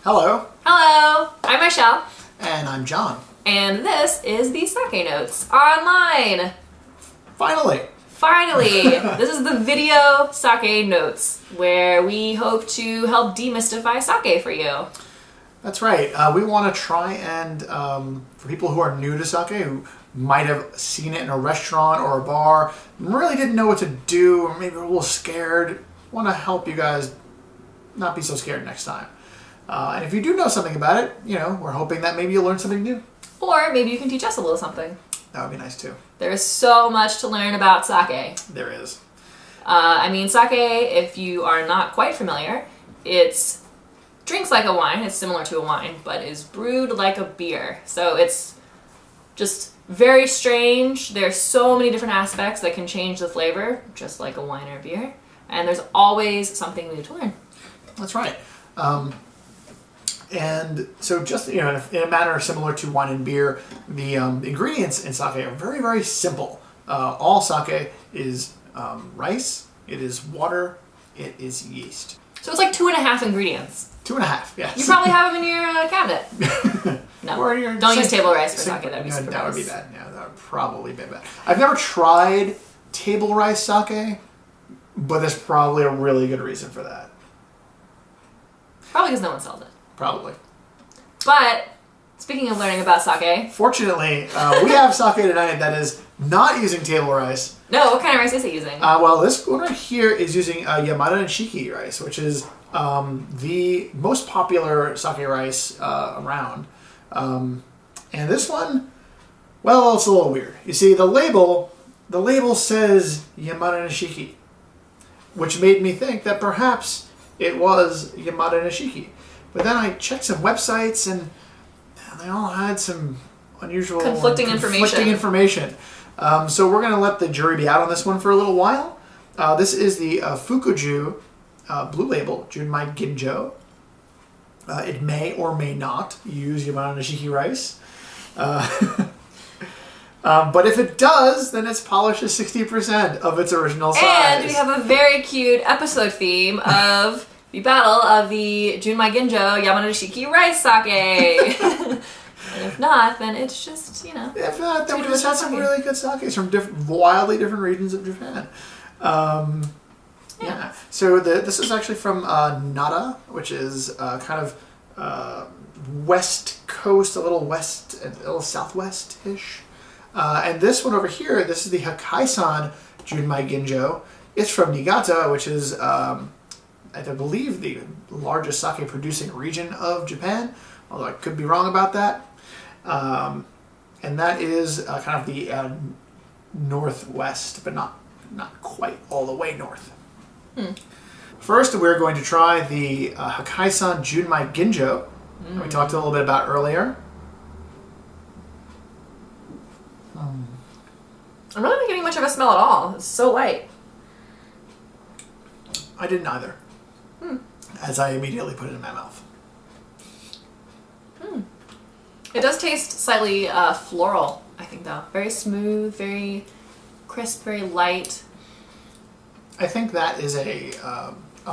Hello. Hello, I'm Myshell. And I'm John. And this is the Sake Notes online. Finally. This is the video Sake Notes, where we hope to help demystify sake for you. That's right. We want to try and, for people who are new to sake, who might have seen it in a restaurant or a bar, really didn't know what to do, or maybe were a little scared, want to help you guys not be so scared next time. And if you do know something about it, we're hoping that maybe you'll learn something new. Or maybe you can teach us a little something. That would be nice too. There is so much to learn about sake. There is. Sake, if you are not quite familiar, it's drinks like a wine. It's similar to a wine, but is brewed like a beer. So it's just very strange. There's so many different aspects that can change the flavor, just like a wine or a beer. And there's always something new to learn. That's right. And so just, in a manner similar to wine and beer, the ingredients in sake are very, very simple. All sake is rice, it is water, it is yeast. So it's like 2.5 ingredients. 2.5, yes. You probably have them in your cabinet. No, or your don't use table rice for sake. That'd be super That would be gross. bad. Yeah, that would probably be bad. I've never tried table rice sake, but there's probably a really good reason for that. Probably because no one sells it. Probably. But, speaking of learning about sake... Fortunately, we have sake tonight that is not using table rice. No, what kind of rice is it using? Well, this one right here is using Yamada Nishiki rice, which is the most popular sake rice around. And this one, well, it's a little weird. You see, the label says Yamada Nishiki, which made me think that perhaps it was Yamada Nishiki. But then I checked some websites and they all had some unusual conflicting information. So we're going to let the jury be out on this one for a little while. This is the Fukuji blue label, Junmai Ginjo. It may or may not use Yamada Nishiki rice. But if it does, then it's polished to 60% of its original size. And we have a very cute episode theme of the battle of the Junmai Ginjo Yamada Nishiki rice sake. And if not, then it's just, If not, then we just had some really good sakes from wildly different regions of Japan. Yeah. So this is actually from Nara, which is kind of west coast, a little southwest-ish. And this one over here, this is the Hakkaisan Junmai Ginjo. It's from Niigata, which is, I believe, the largest sake producing region of Japan, although I could be wrong about that. And that is kind of the northwest, but not quite all the way north. First, we're going to try the Hakkaisan Junmai Ginjo, that we talked a little bit about earlier. I'm not getting much of a smell at all. It's so light. I didn't either. As I immediately put it in my mouth. It does taste slightly floral, I think, though. Very smooth, very crisp, very light. I think that is a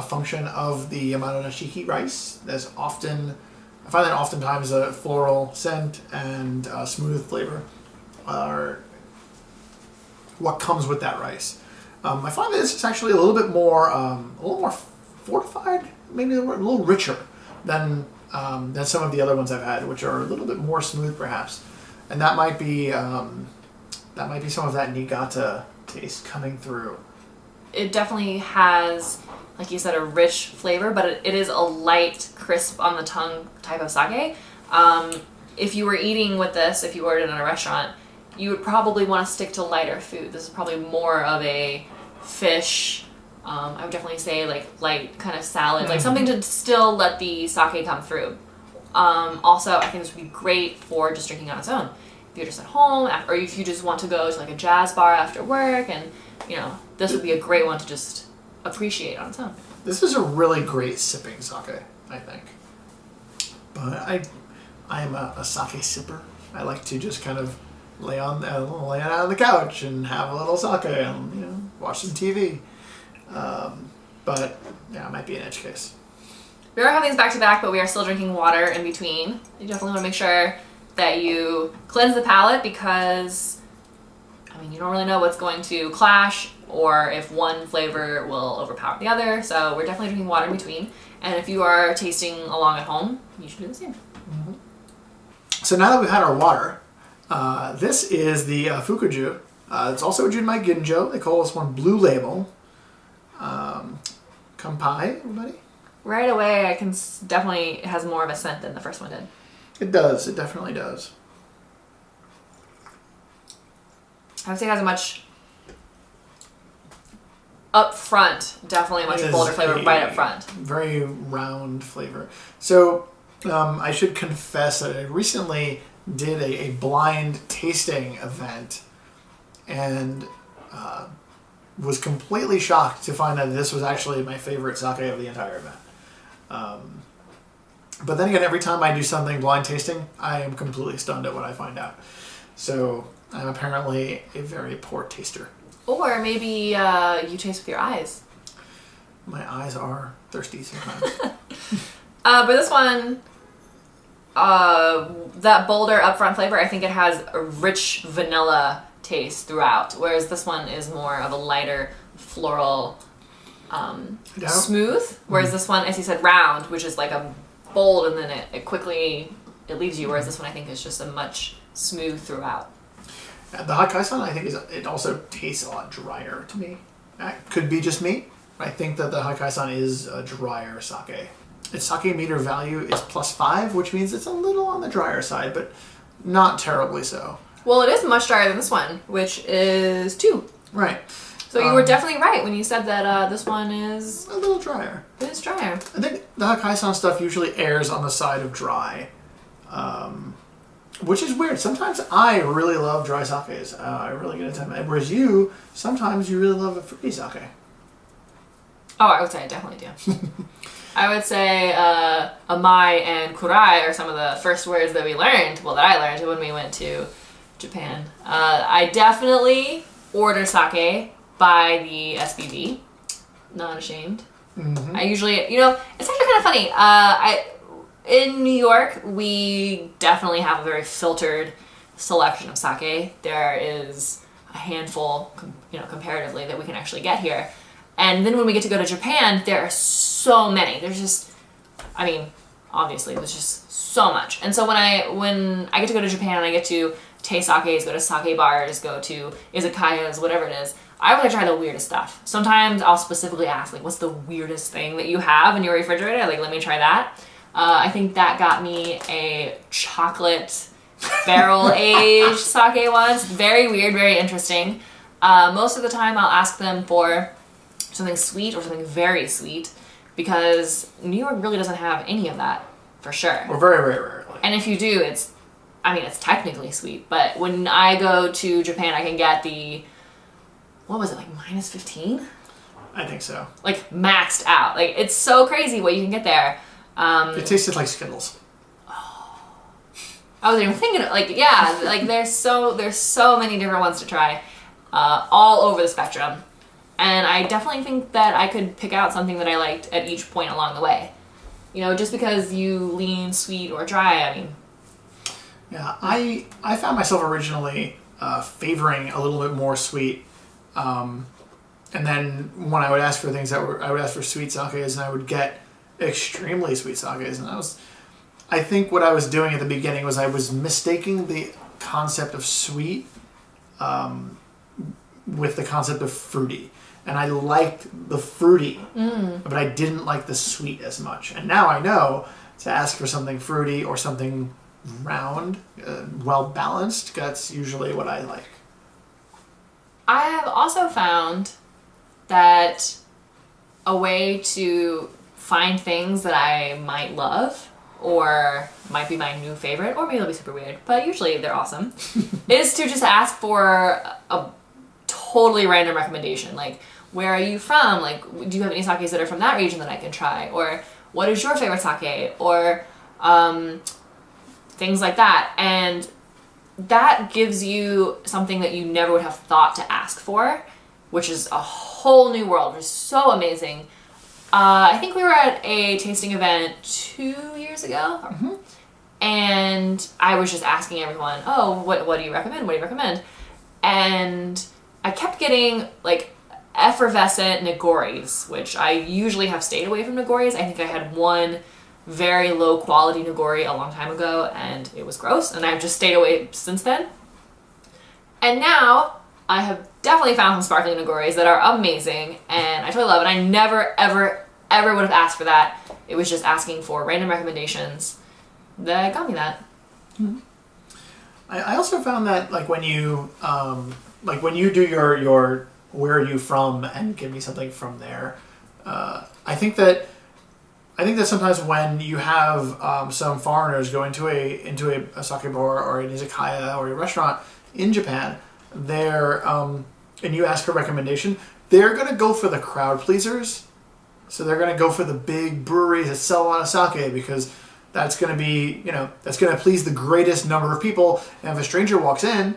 function of the Yamada Nishiki rice. I find that oftentimes a floral scent and smooth flavor are what comes with that rice. I find that this is actually a little more fortified, maybe a little richer than some of the other ones I've had, which are a little bit more smooth, perhaps. And that might be some of that Niigata taste coming through. It definitely has, like you said, a rich flavor, but it is a light, crisp on the tongue type of sake. If you were eating with this, if you ordered in a restaurant, you would probably want to stick to lighter food. This is probably more of a fish. I would definitely say like light kind of salad, like something to still let the sake come through. Also, I think this would be great for just drinking on its own. If you're just at home, or if you just want to go to like a jazz bar after work, and this would be a great one to just appreciate on its own. This is a really great sipping sake, I think. But I am a sake sipper. I like to just kind of lay it out on the couch and have a little sake and watch some TV. But yeah, it might be an edge case. We are having these back to back, but we are still drinking water in between. You definitely want to make sure that you cleanse the palate because, I mean, you don't really know what's going to clash or if one flavor will overpower the other. So we're definitely drinking water in between. And if you are tasting along at home, you should do the same. Mm-hmm. So now that we've had our water, this is the Fukuji. It's also a Junmai Ginjo. They call this one Blue Label. Kanpai, everybody? Right away, I can definitely, it has more of a scent than the first one did. It does. It definitely does. I would say it has a much up front, definitely a much bolder flavor right up front. Very round flavor. So I should confess that I recently did a blind tasting event and was completely shocked to find that this was actually my favorite sake of the entire event. But then again, every time I do something blind tasting, I am completely stunned at what I find out. So I'm apparently a very poor taster. Or maybe you taste with your eyes. My eyes are thirsty sometimes. But this one, that bolder upfront flavor, I think it has a rich vanilla taste throughout, whereas this one is more of a lighter floral, smooth. Whereas this one, as you said, round, which is like a bold, and then it quickly it leaves you. Whereas this one, I think, is just a much smooth throughout. The Hakkaisan, I think, it also tastes a lot drier to me. That could be just me. I think that the Hakkaisan is a drier sake. Its sake meter value is +5, which means it's a little on the drier side, but not terribly so. Well, it is much drier than this one, which is 2. Right. So you were definitely right when you said that this one is a little drier. It is drier. I think the Hakkaisan stuff usually errs on the side of dry, which is weird. Sometimes I really love dry sakes. I really get a time. Whereas you, sometimes you really love a fruity sake. Oh, I would say I definitely do. I would say amai and kurai are some of the first words that we learned. Well, that I learned when we went to Japan. I definitely order sake by the SBB. Not ashamed. Mm-hmm. I usually, it's actually kind of funny. In New York, we definitely have a very filtered selection of sake. There is a handful, comparatively, that we can actually get here. And then when we get to go to Japan, there are so many. There's just, obviously, there's just so much. And so when I get to go to Japan and I get to taste sakes, go to sake bars, go to izakayas, whatever it is, I want to try the weirdest stuff. Sometimes I'll specifically ask, what's the weirdest thing that you have in your refrigerator? Let me try that. I think that got me a chocolate barrel-aged sake once. Very weird, very interesting. Most of the time I'll ask them for something sweet or something very sweet because New York really doesn't have any of that, for sure. Or very, very rarely. And if you do, it's technically sweet, but when I go to Japan, I can get the, what was it, -15? I think so. Maxed out. It's so crazy what you can get there. It tasted like Skittles. Oh. I wasn't even thinking of, there's so many different ones to try, all over the spectrum. And I definitely think that I could pick out something that I liked at each point along the way. Just because you lean sweet or dry, Yeah, I found myself originally favoring a little bit more sweet. And then when I would ask for things I would ask for sweet sakes, and I would get extremely sweet sakes. And I think what I was doing at the beginning was I was mistaking the concept of sweet with the concept of fruity. And I liked the fruity, but I didn't like the sweet as much. And now I know to ask for something fruity or something round, well-balanced, that's usually what I like. I have also found that a way to find things that I might love or might be my new favorite, or maybe they'll be super weird, but usually they're awesome, is to just ask for a totally random recommendation. Where are you from? Do you have any sakes that are from that region that I can try? Or what is your favorite sake? Or things like that. And that gives you something that you never would have thought to ask for, which is a whole new world, which is so amazing. I think we were at a tasting event 2 years ago. Mm-hmm. And I was just asking everyone, oh, what do you recommend? What do you recommend? And I kept getting like effervescent Nigoris, which I usually have stayed away from Nigoris. I think I had one very low quality Nigori a long time ago and it was gross, and I've just stayed away since then. And now I have definitely found some sparkling Nigoris that are amazing and I totally love it. I never, ever, ever would have asked for that. It was just asking for random recommendations that got me that. Mm-hmm. I also found that like when you do your where are you from and give me something from there, I think that sometimes when you have some foreigners go into a sake bar or an izakaya or a restaurant in Japan, and you ask for a recommendation, they're gonna go for the crowd pleasers. So they're gonna go for the big breweries that sell a lot of sake because that's gonna be, that's gonna please the greatest number of people. And if a stranger walks in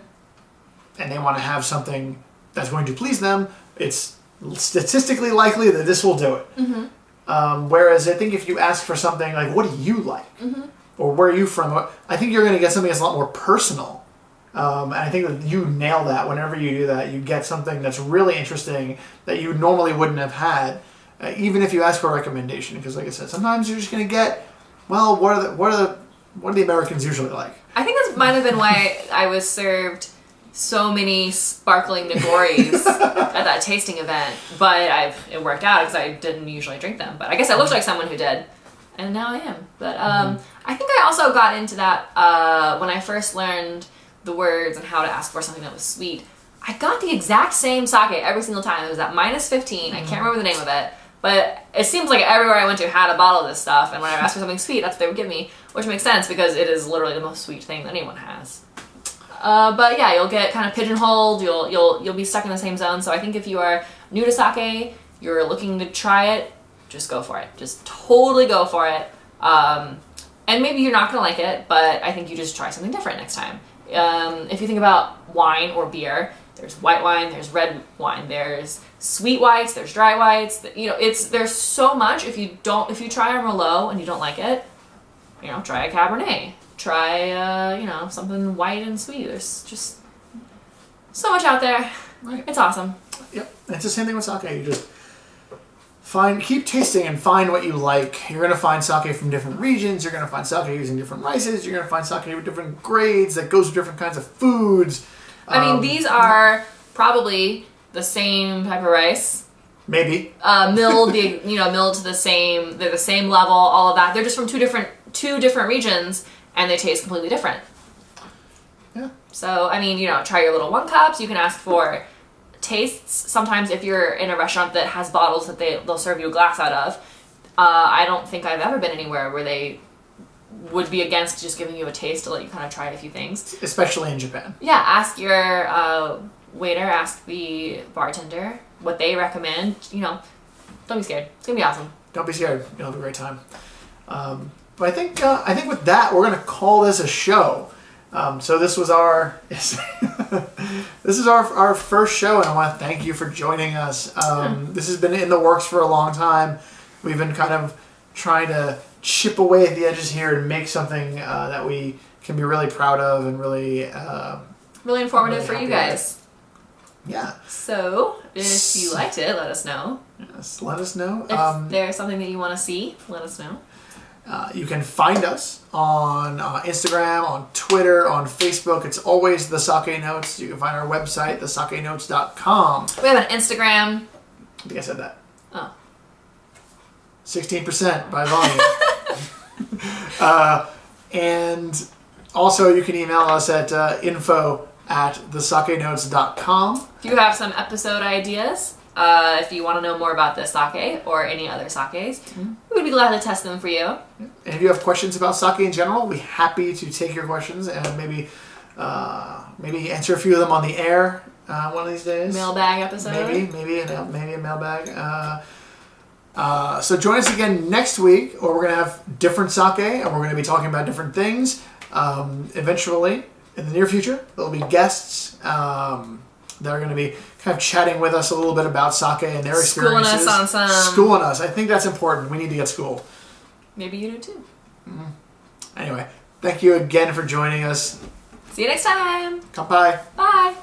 and they want to have something that's going to please them, it's statistically likely that this will do it. Mm-hmm. Whereas I think if you ask for something like, what do you like? Mm-hmm. Or where are you from? I think you're going to get something that's a lot more personal. And I think that you nail that whenever you do that. You get something that's really interesting that you normally wouldn't have had, even if you ask for a recommendation. Because like I said, sometimes you're just going to get, well, what are the Americans usually like? I think this might have been why I was served so many sparkling Nigoris at that tasting event, but it worked out because I didn't usually drink them. But I guess I looked like someone who did, and now I am. But I think I also got into that when I first learned the words and how to ask for something that was sweet. I got the exact same sake every single time. It was at -15. I can't remember the name of it, but it seems like everywhere I went to had a bottle of this stuff, and when I asked for something sweet, that's what they would give me, which makes sense because it is literally the most sweet thing that anyone has. But yeah, you'll get kind of pigeonholed. You'll be stuck in the same zone. So I think if you are new to sake, you're looking to try it, just go for it. Just totally go for it. And maybe you're not gonna like it, but I think you just try something different next time. If you think about wine or beer, there's white wine, there's red wine, there's sweet whites, there's dry whites. There's so much. If you try a Merlot and you don't like it, try a Cabernet. Try, something white and sweet. There's just so much out there. Right. It's awesome. Yep. It's the same thing with sake. You just keep tasting and find what you like. You're going to find sake from different regions. You're going to find sake using different rices. You're going to find sake with different grades that goes with different kinds of foods. I mean, these are probably the same type of rice. Maybe. Milled to the same, they're the same level, all of that. They're just from two different regions. And they taste completely different. Yeah. So, I mean, try your little 1 cups. You can ask for tastes. Sometimes if you're in a restaurant that has bottles that they'll serve you a glass out of, I don't think I've ever been anywhere where they would be against just giving you a taste to let you kind of try a few things. Especially in Japan. Yeah, ask your waiter, ask the bartender what they recommend. Don't be scared. It's going to be awesome. Don't be scared. You'll have a great time. But I think with that, we're going to call this a show. So this was our our first show, and I want to thank you for joining us. This has been in the works for a long time. We've been kind of trying to chip away at the edges here and make something that we can be really proud of and really informative really for you guys. Yeah. So if you liked it, let us know. Yes, let us know. If there's something that you want to see, let us know. You can find us on Instagram, on Twitter, on Facebook. It's always The Sake Notes. You can find our website, thesakenotes.com. We have an Instagram. I think I said that. Oh. 16% by volume. And also you can email us at info@thesakenotes.com. If you have some episode ideas, if you want to know more about this sake or any other sakes, we would be glad to test them for you. And if you have questions about sake in general, we're happy to take your questions and maybe answer a few of them on the air one of these days. Mailbag episode. Maybe a mailbag. So join us again next week, or we're going to have different sake, and we're going to be talking about different things. Eventually, in the near future, there'll be guests. They're going to be kind of chatting with us a little bit about sake and their experiences. Schooling us on some. Schooling us. I think that's important. We need to get schooled. Maybe you do too. Anyway, thank you again for joining us. See you next time. Kanpai. Bye.